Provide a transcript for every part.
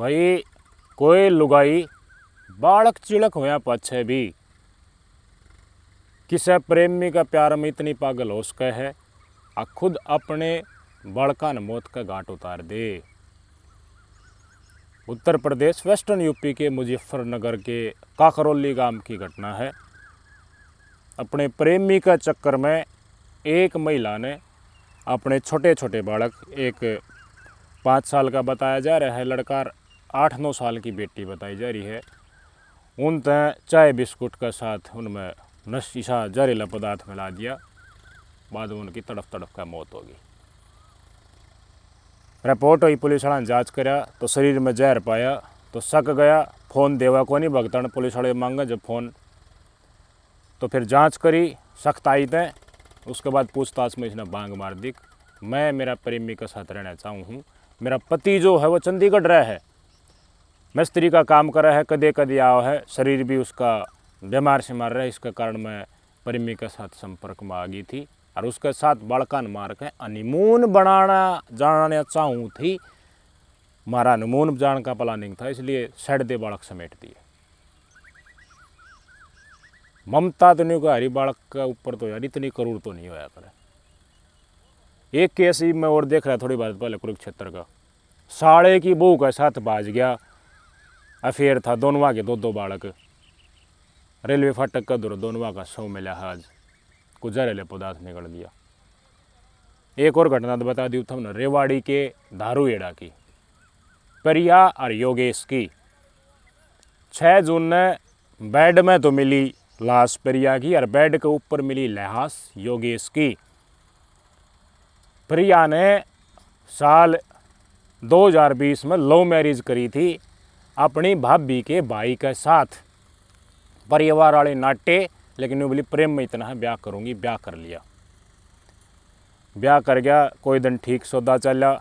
भाई कोई लुगाई बालक चिड़क होया पाछे भी किसे प्रेमी का प्यार में इतनी पागल हो सके है आ खुद अपने बालका ने मौत का घाट उतार दे। उत्तर प्रदेश वेस्टर्न यूपी के मुजफ्फरनगर के काकरौली गांव की घटना है। अपने प्रेमी का चक्कर में एक महिला ने अपने छोटे छोटे बालक, एक 5 साल का बताया जा रहा है लड़का, 8-9 साल की बेटी बताई जा रही है, उन तय चाय बिस्कुट के साथ उनमें नशीला जहरीला पदार्थ मिला दिया। बाद में उनकी तड़फ तड़फ का मौत होगी। रिपोर्ट हुई, पुलिस वाला ने जाँच कराया तो शरीर में जहर पाया तो शक गया। फ़ोन देवा को नहीं भगतन, पुलिस वाले मांगे जब फ़ोन, तो फिर जांच करी, सख्त आई तय। उसके बाद पूछताछ में इसने बांग मार दी, मैं मेरा प्रेमी के साथ रहना चाहूँ हूँ। मेरा पति जो है वो चंडीगढ़ रहा है, मिस्त्री का काम कर रहा है, कदे कदे आओ है, शरीर भी उसका बीमार से मार रहा है। इसके कारण मैं प्रेमी के साथ संपर्क में आ गई थी और उसके साथ बालकान मार के हनीमून बनाना जाना चाहूँ थी। हमारा हनीमून जान का प्लानिंग था, इसलिए साइड दे बालक समेट दिए। ममता तो नहीं, हरी बालक के ऊपर तो यार इतनी करूर तो नहीं होया करे। एक केस ही मैं और देख रहा थोड़ी बार पहले कुरुक्षेत्र का, साले की बहू के साथ भाज गया, अफेयर था, दोनों के 2-2 बालक, रेलवे फाटक का दूर दोनों का 100 मिला हाज, कुछ जहरीले पदार्थ निकल दिया। एक और घटना तो बता दी था रेवाड़ी के धारूहेड़ा की, प्रिया और योगेश की। 6 जून ने बेड में तो मिली लाश प्रिया की और बेड के ऊपर मिली लाश योगेश की। प्रिया ने साल 2020 में लव मैरिज करी थी अपनी भाभी के भाई के साथ। परिवार वाले नाटे, लेकिन वो बोली प्रेम में इतना है, ब्याह करूंगी, ब्याह कर लिया। ब्याह कर गया, कोई दिन ठीक सौदा चला,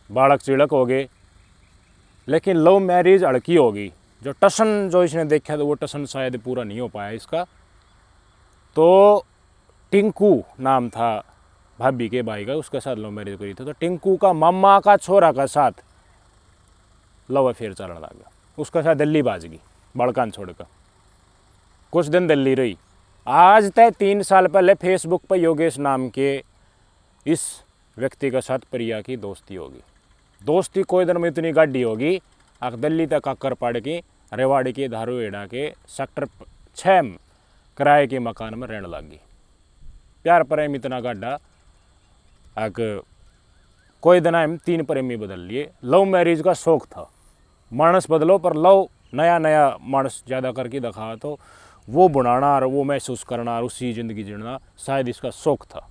बालक चिड़क हो गए, लेकिन लव मैरिज अड़की होगी। जो टसन जो इसने देखा तो वो टसन शायद पूरा नहीं हो पाया इसका। तो टिंकू नाम था भाभी के भाई का, उसके साथ लव मैरिज करी थी। तो टिंकू का मामा का छोरा का साथ लव अफेयर चलने लगा, उसके साथ दिल्ली बाज गई बड़कान छोड़कर। कुछ दिन दिल्ली रही। आज तक 3 साल पहले फेसबुक पर योगेश नाम के इस व्यक्ति के साथ प्रिया की दोस्ती होगी। दोस्ती कोई दिन में इतनी गाड़ी होगी, आख दिल्ली तक आकर पड़ की रेवाड़ी के धारूहेड़ा के सेक्टर 6 किराए के मकान में रहने लगी। प्यार प्रेम इतना गाढ़ा, आग कोई दिन हम 3 प्रेमी बदल लिए। लव मैरिज का शौक था, मानस बदलो पर लव नया नया मानस ज़्यादा करके दिखा तो वो बनाना और वो महसूस करना और उसी ज़िंदगी जीना शायद इसका शौक था।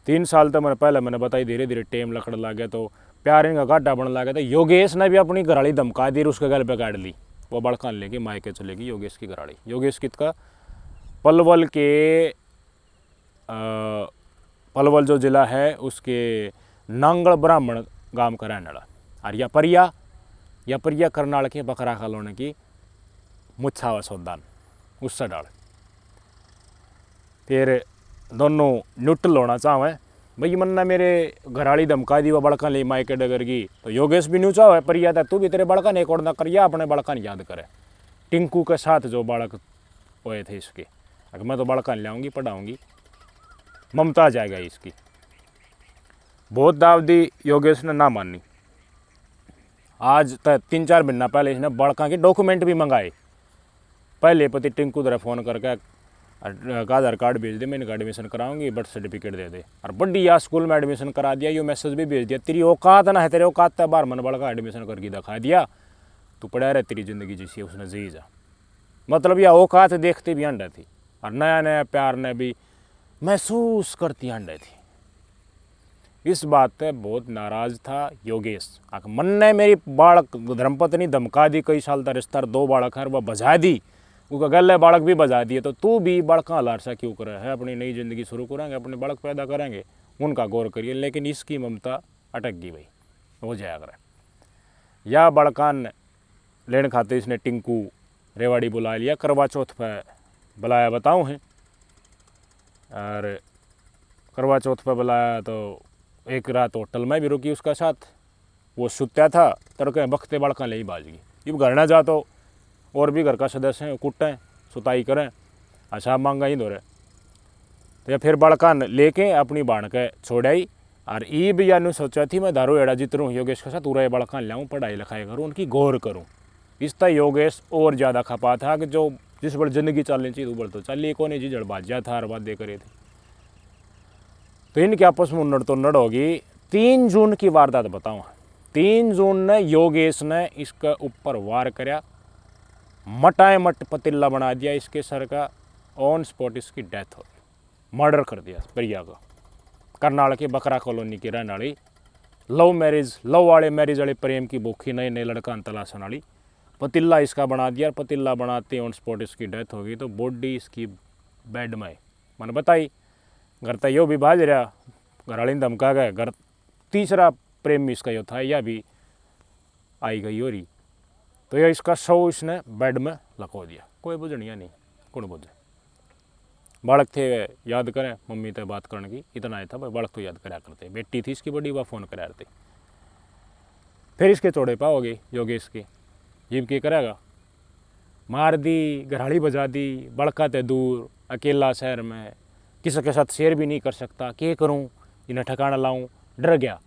3 साल तक मैंने बताई, धीरे धीरे टेम लकड़ लग गया तो प्यार इनका घाटा बनने लगा था। योगेश ने भी अपनी घराड़ी धमका दी, उसके गल पे गाड़ ली, वो बड़कान लेके मायके चलेगी योगेश की घराड़ी। योगेश कित का पलवल के पलवल जो जिला है उसके नांगल ब्राह्मण गांव का रहने वाला। और या परिया करनाल के बकरा खालोने की मुच्छावा सौदान उससे डाल। फिर दोनों न्यूट्रल होना चाहे भाई, मन्ना मेरे घराड़ी धमका दी वो बड़का ले मायके डगर की, तो योगेश भी न्यू चाहे परिया था तू भी तेरे बड़का ने एक और ना करिया, अपने बड़का ने याद करे। टिंकू के साथ जो बालक हुए थे इसके, अगर मैं तो बड़का ले आऊँगी, पढ़ाऊँगी, ममता जाएगा इसकी। बहुत दावदी योगेश ने ना मानी। आज तक 3-4 महीना पहले इसने बड़का के डॉक्यूमेंट भी मंगाए। पहले पति टिंकू तरह फ़ोन करके आधार कार्ड भेज दे, मैं इनका एडमिशन कराऊंगी, बर्थ सर्टिफिकेट दे दे, और बढ़िया स्कूल में एडमिशन करा दिया। यो मैसेज भी भेज दिया, तेरी औकात ना है, तेरे औकात तक बाहर मन बड़का एडमिशन करके दिखा दिया, तू पढ़ा रहे, तेरी ज़िंदगी जैसी उसने जी जा। मतलब यह औकात देखते भी अंडा थी और नया नया प्यार ने भी महसूस करती अंडा थी। इस बात पे बहुत नाराज़ था योगेश। मन ने मेरी बालक धर्मपत्नी धमका दी, कई साल तक रिश्ता, 2 बालक है वह बजा दी, उसका गले बालक भी बजा दिए, तो तू भी बड़का लारसा क्यों करे है? अपनी नई जिंदगी शुरू करेंगे, अपने बालक पैदा करेंगे, उनका गौर करिए। लेकिन इसकी ममता अटक गई भाई, हो जाया करे। या बड़कान लेने खाते इसने टिंकू रेवाड़ी बुला लिया, करवा चौथ पर बुलाया बताऊँ हैं, और करवा चौथ पर बुलाया तो एक रात होटल में भी रुकी उसका साथ। वो सुत्या था तड़के बखते बड़का ले ही बाज गई। ये घर ना जा तो और भी घर का सदस्य हैं कुटें सुताई करें अच्छा मांगा ही दो रहे तो या फिर बड़का लेके अपनी बाण के छोड़ाई। और ये भी यानी सोचा थी मैं दारू एड़ा जितरूँ योगेश के साथ पूरा बड़का लाऊँ पढ़ाई लिखाई करूँ उनकी गौर करूँ। इस तरह योगेश और ज़्यादा खपा था कि जो जिस बड़ जिंदगी चलनी चाहिए वो तो चलिए कौन जी जड़बाज जा था हर बात दे करे थे। तो इनके आपस में उन्नड़ तो नड़ होगी। 3 जून की वारदात बताऊँ। 3 जून ने योगेश ने इसके ऊपर वार कराया मटाए मट पतीला बना दिया इसके सर का ऑन स्पॉट इसकी डेथ हो गई मर्डर कर दिया प्रिया को। करनाल के बकरा कॉलोनी की रहने वाली लव वाले मैरिज वाले प्रेम की भूखी नए नए लड़का तलाशन वाली पतीला इसका बना दिया। पतीला बनाते ऑन स्पॉट इसकी डेथ हो गई। तो बॉडी इसकी बेड में मैंने बताई घर तो यो भी भाज रहा घर वाली धमका गए घर तीसरा प्रेम इसका यो था या भी आई गई हो रही। तो यह इसका शव इसने बेड में लको दिया। कोई बुझनिया नहीं कौन बुझे बालक थे याद करें मम्मी तो बात करने की इतना आया था भाई बालक तो याद कराया करते। बेटी थी इसकी बड़ी वह फ़ोन कराया करते। फिर इसके चौड़े पाओगे योगेश के जीव के करेगा मार दी घराड़ी बजा दी बड़का ते दूर अकेला शहर में किसी के साथ शेयर भी नहीं कर सकता क्या करूं इन्हें ठिकाना लाऊं डर गया।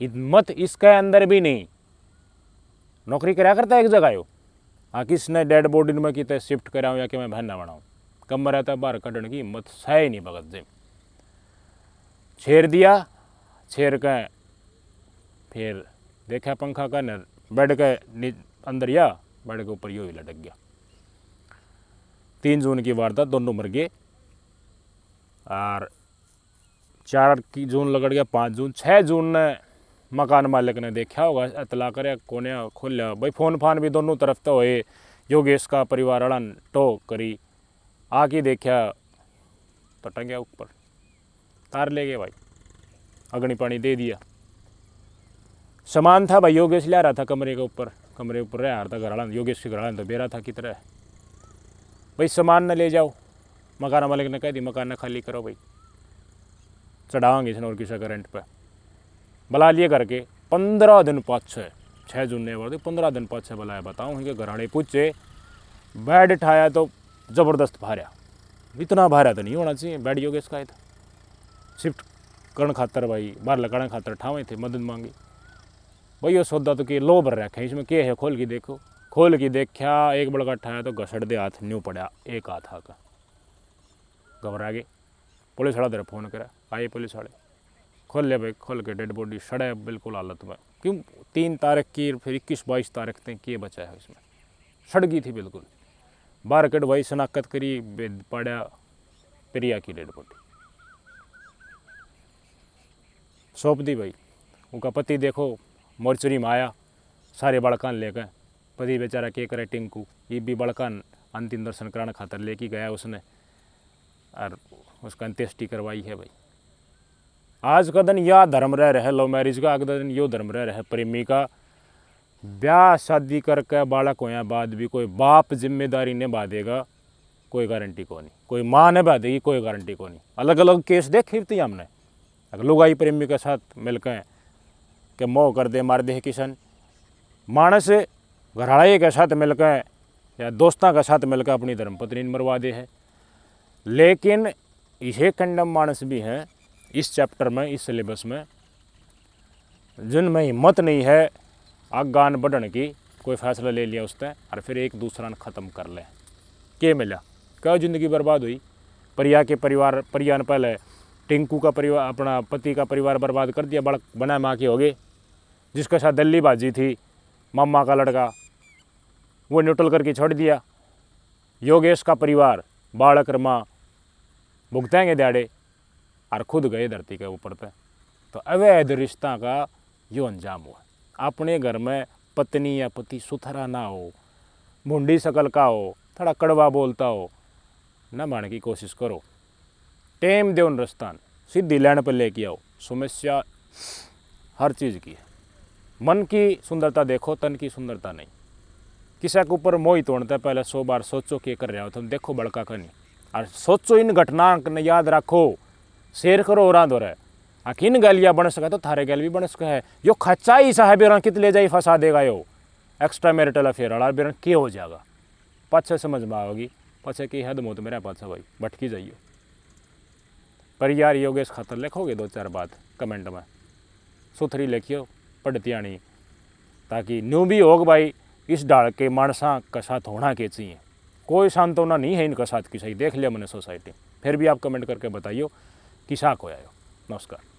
हिम्मत इसके अंदर भी नहीं नौकरी कराया करता एक जगह हो हाँ किसने डेड बॉडी में कितने शिफ्ट कराऊँ या कि मैं बहना बनाऊँ कम रहता बाहर कटने की हिम्मत सह नहीं भगत से छेड़ दिया। छेड़ के फिर देखा पंखा का न बेड के अंदर या बेड के ऊपर यो ही लटक गया। 3 जून की वारदात दोनों मर गए और 4 जून लगड़ गया 5 जून 6 जून ने मकान मालिक ने देखा होगा इतला करे कोने खोलिया भाई फ़ोन फान भी दोनों तरफ तो होए। योगेश का परिवार वाला टो करी आके देखा तो टंगया ऊपर तार ले गए भाई अग्नि पानी दे दिया। सामान था भाई योगेश ले रहा था कमरे ऊपर रह रहा था घर वाला योगेश के घर वाला तो बेरा था की तरह भाई सामान न ले जाओ। मकान मालिक ने कह दी मकान न खाली करो भाई चढ़ाओगे इसने और किसी करंट पे बुला लिए करके 15 दिन पाछे 6 जून ने वर्दी 15 दिन पाछे बुलाया बताऊँ कि घराड़े पूछे बेड उठाया तो ज़बरदस्त भार्या इतना भार्या तो नहीं होना चाहिए बेड योगेश का था शिफ्ट करण खातर भाई बाहर लगाने खातर ठावे थे मदद मांगी भाई ये सौदा तो कि लो भर रखे इसमें क्या है खोल के देखो खोल के देखा एक बड़का उठाया तो घसड़ दे हाथ न्यू पड़ा एक हाथ का घबरा गए। पुलिस वाला तेरा फ़ोन करा आए पुलिस वाले खोल ले भाई खोल के डेड बॉडी सड़े बिल्कुल हालत में क्यों 3 तारीख की फिर 21-22 तारीख तक किए बचा है इसमें सड़ गई थी बिल्कुल। बाहर कटवाई शनाख्त करी पड़ा प्रिया की डेड बॉडी सौंप दी भाई। उनका पति देखो मोर्चरी में आया सारे बड़कान लेकर पति बेचारा के करे टिंकू ये भी बड़कान अंतिम दर्शन कराने खातर लेके गया उसने और उसका अंत्येष्टि करवाई है भाई। आज का दिन या धर्म रह रहे लव मैरिज का अगला दिन यो धर्म रह रहे प्रेमी का ब्याह शादी करके बालक होया बाद भी कोई बाप जिम्मेदारी निभा देगा कोई गारंटी को नहीं कोई माँ निभा देगी कोई गारंटी को नहीं। अलग अलग केस देखे थी हमने अगर लोग आई प्रेमी के साथ मिलकर के मोह कर दे मार दे किशन मानस घराड़े के साथ मिलकर या दोस्तों के साथ मिलकर अपनी धर्मपत्नी मरवा दे है। लेकिन ये कंडम मानस भी हैं इस चैप्टर में इस सिलेबस में जिनमें हिम्मत नहीं है आगान बढ़ने की कोई फैसला ले लिया उसने और फिर एक दूसरा ने ख़त्म कर ले क्या मिला क्या ज़िंदगी बर्बाद हुई। प्रिया के परिवार प्रिया ने पहले टिंकू का परिवार अपना पति का परिवार बर्बाद कर दिया बड़क बना माँ के हो गए जिसके साथ दल्ली बाजी थी मम्मा का लड़का वो न्यूट्रल करके छोड़ दिया। योगेश का परिवार बालक माँ भुगतेंगे दिहाड़े और खुद गए धरती के ऊपर पे। तो अवैध रिश्ता का यो अंजाम हुआ। अपने घर में पत्नी या पति सुथरा ना हो भूंडी शकल का हो थोड़ा कड़वा बोलता हो न मानने की कोशिश करो टेम दे उन रस्तान सीधी लाइन पर लेके आओ। समस्या हर चीज़ की है मन की सुंदरता देखो तन की सुंदरता नहीं। किसी के ऊपर मोह तोड़ता है पहले 100 बार सोचो क्या कर रहा हो तुम देखो बड़का का नहीं और सोचो इन घटना ने याद रखो शेयर करो और दो रहे किन गैलिया बन सका तो थारे गैल भी बन सका है। यो खच्चा ही सा है बेरा कित ले जाई फंसा देगा यो एक्स्ट्रा मैरिटल अफेयर वाला बेरा के हो जाएगा पाछे समझ में आओगी पाछे की हद मोत मेरा पाछा भाई भटकी जाइयो। पर यार योगेश खातर लिखोगे 2-4 बात कमेंट में सुथरी लिखियो पढ़ती आनी ताकि न्यू भी होग भाई इस डाल के मानसा का साथ होना के चाहिए। कोई सांत्वना नहीं है इनका साथ की सही देख लिया मैंने सोसाइटी। फिर भी आप कमेंट करके बताइयो कि साक हो आयो। नमस्कार।